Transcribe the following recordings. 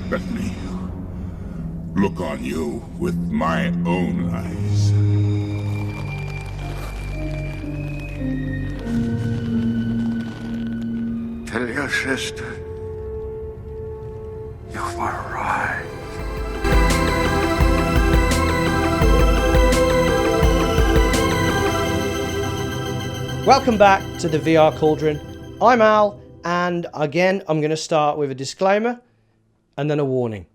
Let me look on you with my own eyes. Tell your sister you were right. Welcome back to the VR Cauldron. I'm Al, and again I'm going to start with a disclaimer and then a warning.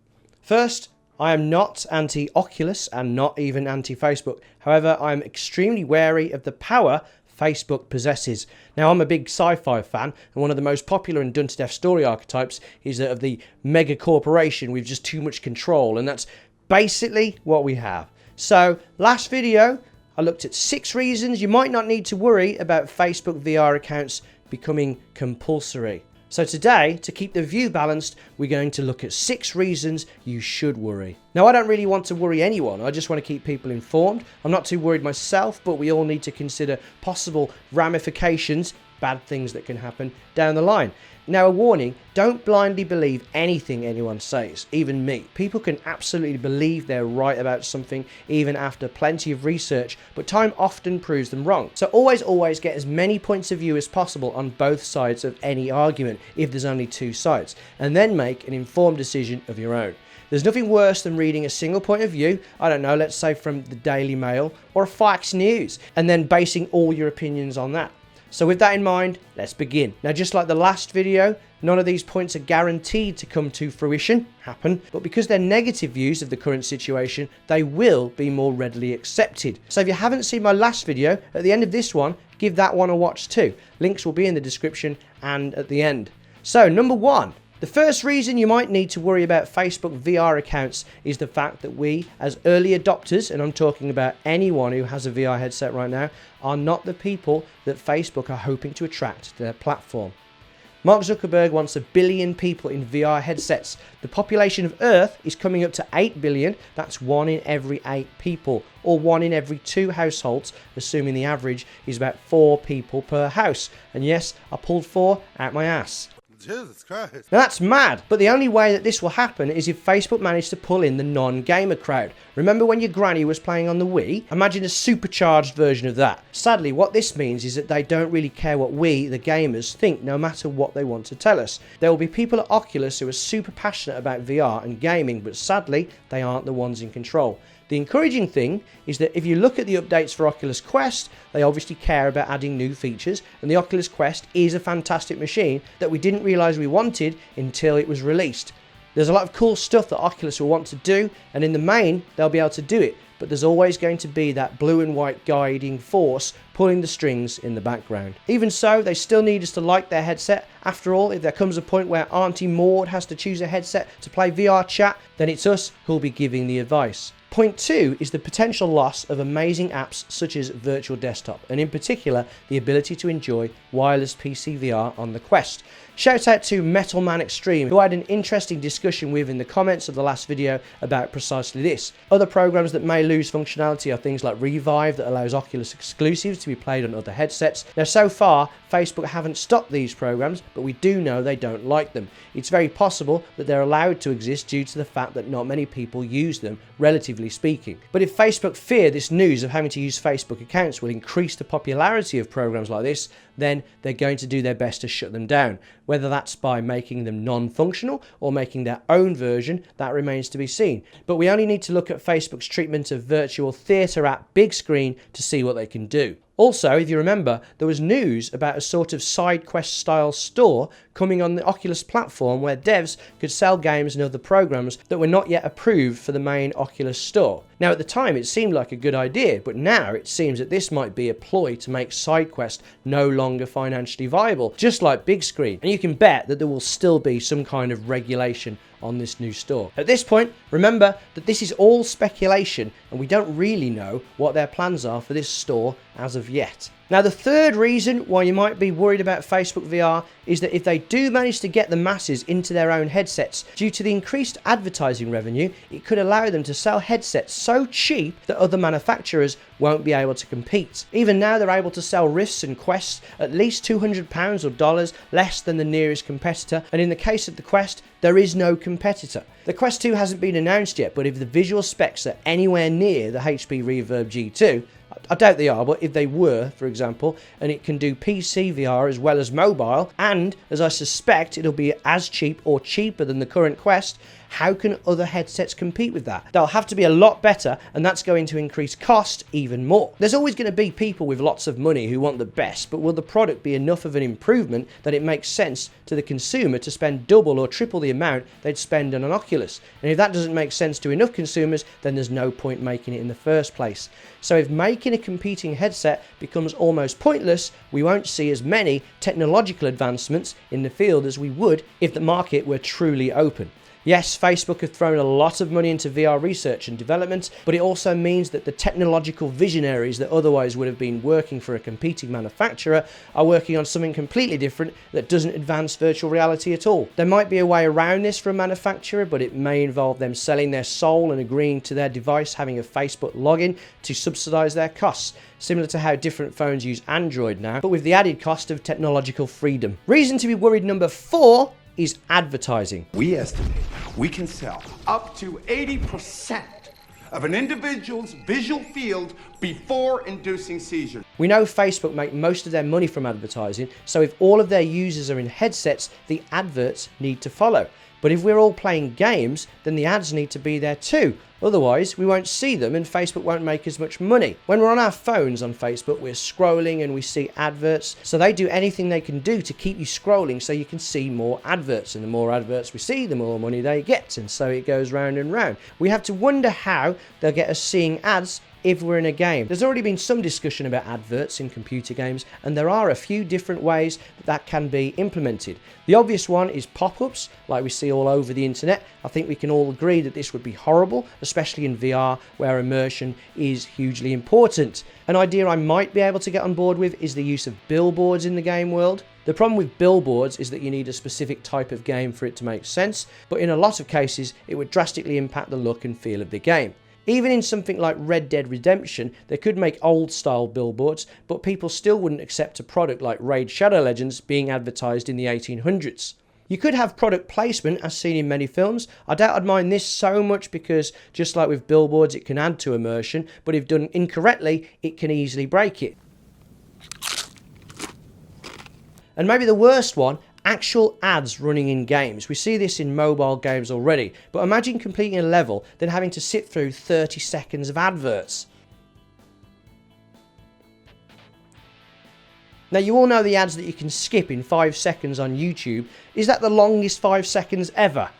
First, I am not anti-Oculus and not even anti-Facebook. However, I'm extremely wary of the power Facebook possesses. Now, I'm a big sci-fi fan, and one of the most popular and done-to-death story archetypes is that of the mega corporation with just too much control, and that's basically what we have. So, last video, I looked at 6 reasons you might not need to worry about Facebook VR accounts becoming compulsory. So today, to keep the view balanced, we're going to look at 6 reasons you should worry. Now, I don't really want to worry anyone. I just want to keep people informed. I'm not too worried myself, but we all need to consider possible ramifications, bad things that can happen down the line. Now, a warning, don't blindly believe anything anyone says, even me. People can absolutely believe they're right about something even after plenty of research, but time often proves them wrong. So always get as many points of view as possible on both sides of any argument, if there's only 2 sides, and then make an informed decision of your own. There's nothing worse than reading a single point of view, I don't know, let's say from the Daily Mail or Fox News, and then basing all your opinions on that. So with that in mind, let's begin. Now, just like the last video, none of these points are guaranteed to come to fruition, but because they're negative views of the current situation, they will be more readily accepted. So if you haven't seen my last video, at the end of this one, give that one a watch too. Links will be in the description and at the end. So, number 1. The first reason you might need to worry about Facebook VR accounts is the fact that we, as early adopters, and I'm talking about anyone who has a VR headset right now, are not the people that Facebook are hoping to attract to their platform. Mark Zuckerberg wants 1 billion people in VR headsets. The population of Earth is coming up to 8 billion, that's 1 in every 8 people, or 1 in every 2 households, assuming the average is about 4 people per house. And yes, I pulled 4 out my ass. Jesus Christ. Now that's mad, but the only way that this will happen is if Facebook managed to pull in the non-gamer crowd. Remember when your granny was playing on the Wii? Imagine a supercharged version of that. Sadly, what this means is that they don't really care what we, the gamers, think, no matter what they want to tell us. There will be people at Oculus who are super passionate about VR and gaming, but sadly, they aren't the ones in control. The encouraging thing is that if you look at the updates for Oculus Quest, they obviously care about adding new features, and the Oculus Quest is a fantastic machine that we didn't realise we wanted until it was released. There's a lot of cool stuff that Oculus will want to do, and in the main, they'll be able to do it, but there's always going to be that blue and white guiding force pulling the strings in the background. Even so, they still need us to like their headset. After all, if there comes a point where Auntie Maud has to choose a headset to play VR chat, then it's us who'll be giving the advice. Point 2 is the potential loss of amazing apps such as Virtual Desktop, and in particular, the ability to enjoy wireless PC VR on the Quest. Shout out to Metal Man Extreme, who I had an interesting discussion with in the comments of the last video about precisely this. Other programs that may lose functionality are things like Revive, that allows Oculus exclusives to be played on other headsets. Now, so far, Facebook haven't stopped these programs, but we do know they don't like them. It's very possible that they're allowed to exist due to the fact that not many people use them, relatively speaking. But if Facebook fear this news of having to use Facebook accounts will increase the popularity of programs like this, then they're going to do their best to shut them down. Whether that's by making them non-functional or making their own version, that remains to be seen. But we only need to look at Facebook's treatment of virtual theatre app Big Screen to see what they can do. Also, if you remember, there was news about a sort of side quest style store coming on the Oculus platform where devs could sell games and other programs that were not yet approved for the main Oculus store. Now, at the time it seemed like a good idea, but now it seems that this might be a ploy to make SideQuest no longer financially viable, just like Big Screen. And you can bet that there will still be some kind of regulation on this new store. At this point, remember that this is all speculation and we don't really know what their plans are for this store as of yet. Now, the third reason why you might be worried about Facebook VR is that if they do manage to get the masses into their own headsets, due to the increased advertising revenue, it could allow them to sell headsets so cheap that other manufacturers won't be able to compete. Even now, they're able to sell Rifts and Quests at least £200 or dollars less than the nearest competitor, and in the case of the Quest, there is no competitor. The Quest 2 hasn't been announced yet, but if the visual specs are anywhere near the HP Reverb G2, I doubt they are, but if they were, for example, and it can do PC VR as well as mobile, and as I suspect it'll be as cheap or cheaper than the current Quest, how can other headsets compete with that? They'll have to be a lot better, and that's going to increase cost even more. There's always going to be people with lots of money who want the best, but will the product be enough of an improvement that it makes sense to the consumer to spend double or triple the amount they'd spend on an Oculus? And if that doesn't make sense to enough consumers, then there's no point making it in the first place. So if making a competing headset becomes almost pointless, we won't see as many technological advancements in the field as we would if the market were truly open. Yes, Facebook have thrown a lot of money into VR research and development, but it also means that the technological visionaries that otherwise would have been working for a competing manufacturer are working on something completely different that doesn't advance virtual reality at all. There might be a way around this for a manufacturer, but it may involve them selling their soul and agreeing to their device having a Facebook login to subsidize their costs, similar to how different phones use Android now, but with the added cost of technological freedom. Reason to be worried number 4 is advertising. We estimate we can sell up to 80% of an individual's visual field before inducing seizure. We know Facebook make most of their money from advertising, so if all of their users are in headsets, the adverts need to follow. But if we're all playing games, then the ads need to be there too. Otherwise, we won't see them and Facebook won't make as much money. When we're on our phones on Facebook, we're scrolling and we see adverts. So they do anything they can do to keep you scrolling so you can see more adverts. And the more adverts we see, the more money they get. And so it goes round and round. We have to wonder how they'll get us seeing ads if we're in a game. There's already been some discussion about adverts in computer games, and there are a few different ways that can be implemented. The obvious one is pop-ups, like we see all over the internet. I think we can all agree that this would be horrible, especially in VR, where immersion is hugely important. An idea I might be able to get on board with is the use of billboards in the game world. The problem with billboards is that you need a specific type of game for it to make sense, but in a lot of cases, it would drastically impact the look and feel of the game. Even in something like Red Dead Redemption, they could make old-style billboards, but people still wouldn't accept a product like Raid Shadow Legends being advertised in the 1800s. You could have product placement, as seen in many films. I doubt I'd mind this so much because, just like with billboards, it can add to immersion, but if done incorrectly, it can easily break it. And maybe the worst one, actual ads running in games. We see this in mobile games already, but imagine completing a level, then having to sit through 30 seconds of adverts. Now, you all know the ads that you can skip in 5 seconds on YouTube. Is that the longest 5 seconds ever?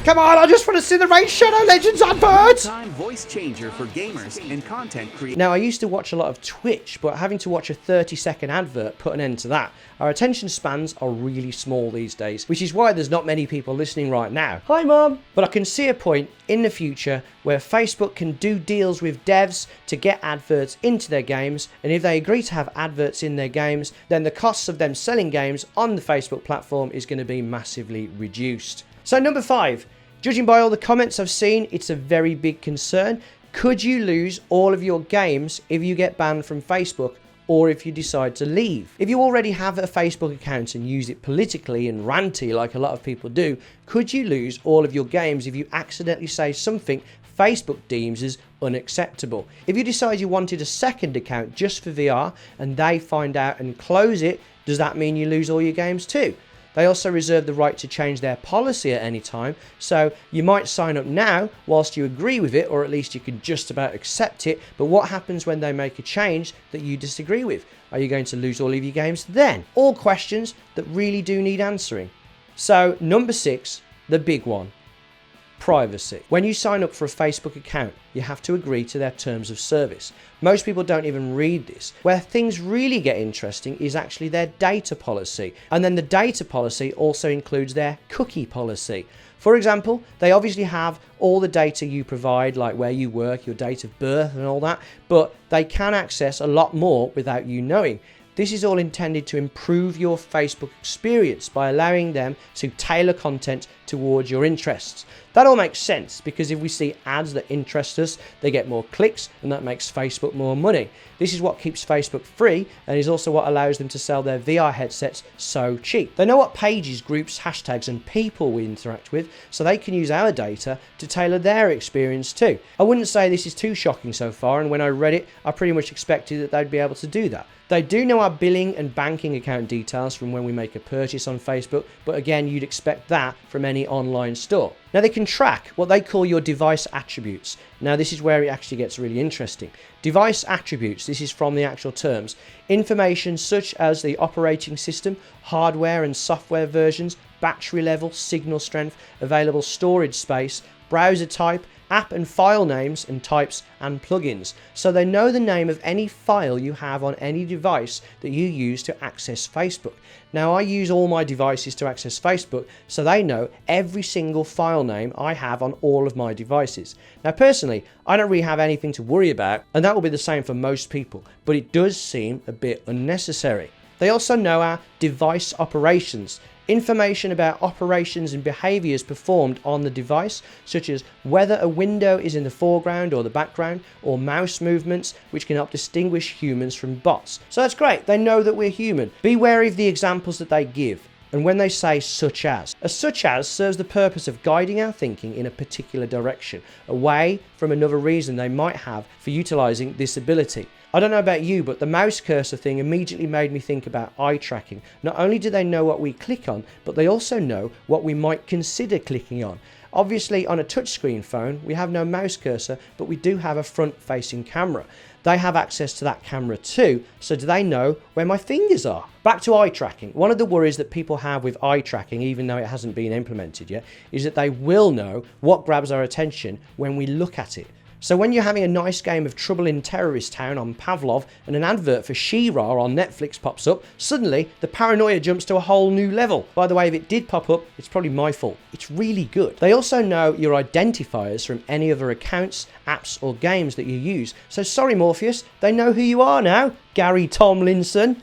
Come on, I just want to see the Raid Shadow Legends adverts! Time voice changer for gamers and content creators. Now, I used to watch a lot of Twitch, but having to watch a 30-second advert put an end to that. Our attention spans are really small these days, which is why there's not many people listening right now. Hi, Mum! But I can see a point in the future where Facebook can do deals with devs to get adverts into their games, and if they agree to have adverts in their games, then the costs of them selling games on the Facebook platform is going to be massively reduced. So number 5, judging by all the comments I've seen, it's a very big concern. Could you lose all of your games if you get banned from Facebook or if you decide to leave? If you already have a Facebook account and use it politically and ranty like a lot of people do, could you lose all of your games if you accidentally say something Facebook deems as unacceptable? If you decide you wanted a second account just for VR and they find out and close it, does that mean you lose all your games too? They also reserve the right to change their policy at any time, so you might sign up now whilst you agree with it, or at least you can just about accept it, but what happens when they make a change that you disagree with? Are you going to lose all of your games then? All questions that really do need answering. So, number 6, the big one. Privacy. When you sign up for a Facebook account, you have to agree to their terms of service. Most people don't even read this. Where things really get interesting is actually their data policy. And then the data policy also includes their cookie policy. For example, they obviously have all the data you provide, like where you work, your date of birth and all that, but they can access a lot more without you knowing. This is all intended to improve your Facebook experience by allowing them to tailor content towards your interests. That all makes sense because if we see ads that interest us, they get more clicks and that makes Facebook more money. This is what keeps Facebook free and is also what allows them to sell their VR headsets so cheap. They know what pages, groups, hashtags and people we interact with, so they can use our data to tailor their experience too. I wouldn't say this is too shocking so far, and when I read it, I pretty much expected that they'd be able to do that. They do know our billing and banking account details from when we make a purchase on Facebook, but again, you'd expect that from any online store. Now they can track what they call your device attributes. Now this is where it actually gets really interesting. Device attributes, this is from the actual terms. Information such as the operating system, hardware and software versions, battery level, signal strength, available storage space, browser type, app and file names and types and plugins. So they know the name of any file you have on any device that you use to access Facebook. Now I use all my devices to access Facebook, so they know every single file name I have on all of my devices. Now personally, I don't really have anything to worry about, and that will be the same for most people, but it does seem a bit unnecessary. They also know our device operations. Information about operations and behaviors performed on the device, such as whether a window is in the foreground or the background, or mouse movements, which can help distinguish humans from bots. So that's great, they know that we're human. Be wary of the examples that they give, and when they say such as. A such as serves the purpose of guiding our thinking in a particular direction, away from another reason they might have for utilizing this ability. I don't know about you, but the mouse cursor thing immediately made me think about eye tracking. Not only do they know what we click on, but they also know what we might consider clicking on. Obviously, on a touchscreen phone, we have no mouse cursor, but we do have a front-facing camera. They have access to that camera too, so do they know where my fingers are? Back to eye tracking. One of the worries that people have with eye tracking, even though it hasn't been implemented yet, is that they will know what grabs our attention when we look at it. So when you're having a nice game of Trouble in Terrorist Town on Pavlov and an advert for She-Ra on Netflix pops up, suddenly the paranoia jumps to a whole new level. By the way, if it did pop up, it's probably my fault. It's really good. They also know your identifiers from any other accounts, apps or games that you use. So sorry Morpheus, they know who you are now, Gary Tomlinson.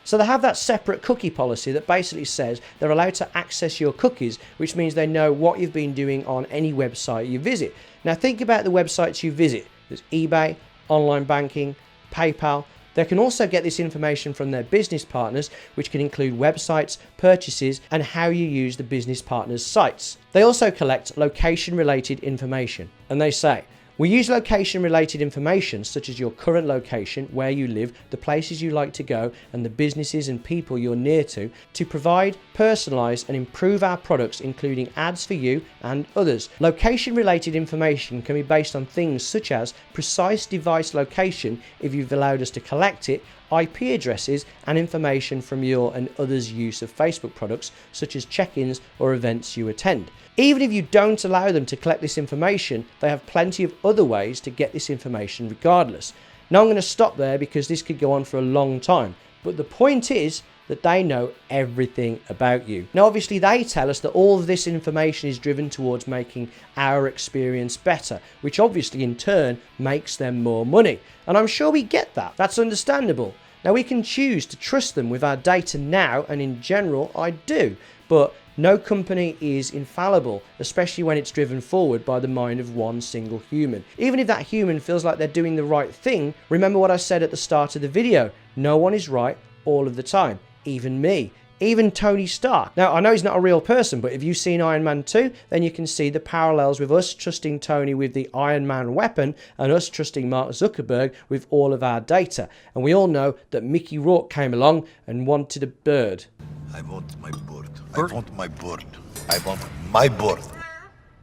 So they have that separate cookie policy that basically says they're allowed to access your cookies, which means they know what you've been doing on any website you visit. Now think about the websites you visit. There's eBay, online banking, PayPal. They can also get this information from their business partners, which can include websites, purchases, and how you use the business partners' sites. They also collect location-related information, and they say, we use location-related information such as your current location, where you live, the places you like to go, and the businesses and people you're near to provide, personalise and improve our products, including ads for you and others. Location-related information can be based on things such as precise device location, if you've allowed us to collect it, IP addresses, and information from your and others' use of Facebook products, such as check-ins or events you attend. Even if you don't allow them to collect this information, they have plenty of other ways to get this information regardless. Now I'm going to stop there because this could go on for a long time, but the point is that they know everything about you. Now obviously they tell us that all of this information is driven towards making our experience better, which obviously in turn makes them more money. And I'm sure we get that. That's understandable. Now we can choose to trust them with our data now, and in general I do, but no company is infallible, especially when it's driven forward by the mind of one single human. Even if that human feels like they're doing the right thing, remember what I said at the start of the video, no one is right all of the time, even me. Even Tony Stark. Now, I know he's not a real person, but if you've seen Iron Man 2, then you can see the parallels with us trusting Tony with the Iron Man weapon and us trusting Mark Zuckerberg with all of our data. And we all know that Mickey Rourke came along and wanted a bird. I want my bird. I want my bird. I want my bird.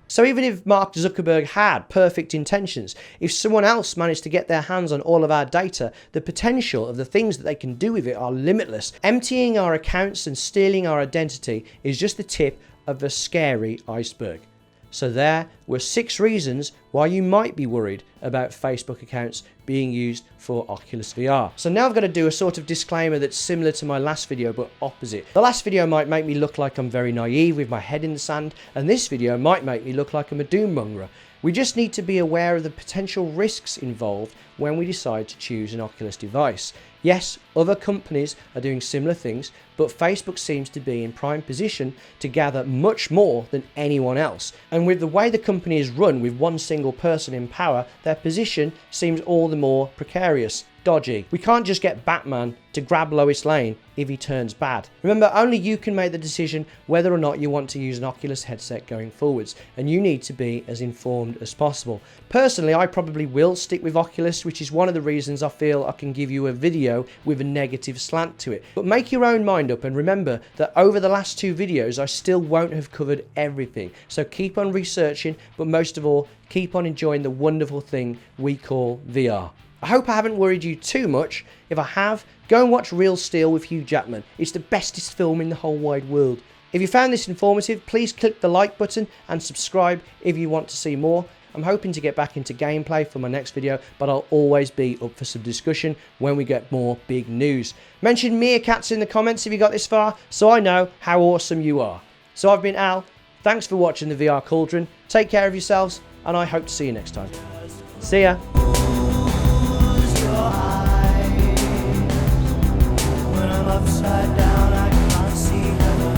So even if Mark Zuckerberg had perfect intentions, if someone else managed to get their hands on all of our data, the potential of the things that they can do with it are limitless. Emptying our accounts and stealing our identity is just the tip of a scary iceberg. So there were 6 reasons why you might be worried about Facebook accounts being used for Oculus VR. So now I've got to do a sort of disclaimer that's similar to my last video but opposite. The last video might make me look like I'm very naive with my head in the sand, and this video might make me look like I'm a doom-mongerer. We just need to be aware of the potential risks involved when we decide to choose an Oculus device. Yes, other companies are doing similar things, but Facebook seems to be in prime position to gather much more than anyone else. And with the way the company is run with one single person in power, their position seems all the more precarious. Dodgy. We can't just get Batman to grab Lois Lane if he turns bad. Remember, only you can make the decision whether or not you want to use an Oculus headset going forwards, and you need to be as informed as possible. Personally, I probably will stick with Oculus, which is one of the reasons I feel I can give you a video with a negative slant to it. But make your own mind up, and remember that over the last 2 videos I still won't have covered everything. So keep on researching, but most of all, keep on enjoying the wonderful thing we call VR. I hope I haven't worried you too much. If I have, go and watch Real Steel with Hugh Jackman. It's the bestest film in the whole wide world. If you found this informative, please click the like button and subscribe if you want to see more. I'm hoping to get back into gameplay for my next video, but I'll always be up for some discussion when we get more big news. Mention meerkats in the comments if you got this far, so I know how awesome you are. So I've been Al. Thanks for watching the VR Cauldron. Take care of yourselves, and I hope to see you next time. See ya. When I'm upside down, I can't see heaven.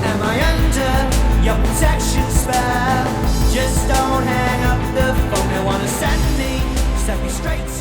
Am I under your protection spell? Just don't hang up the phone. They wanna send me straight to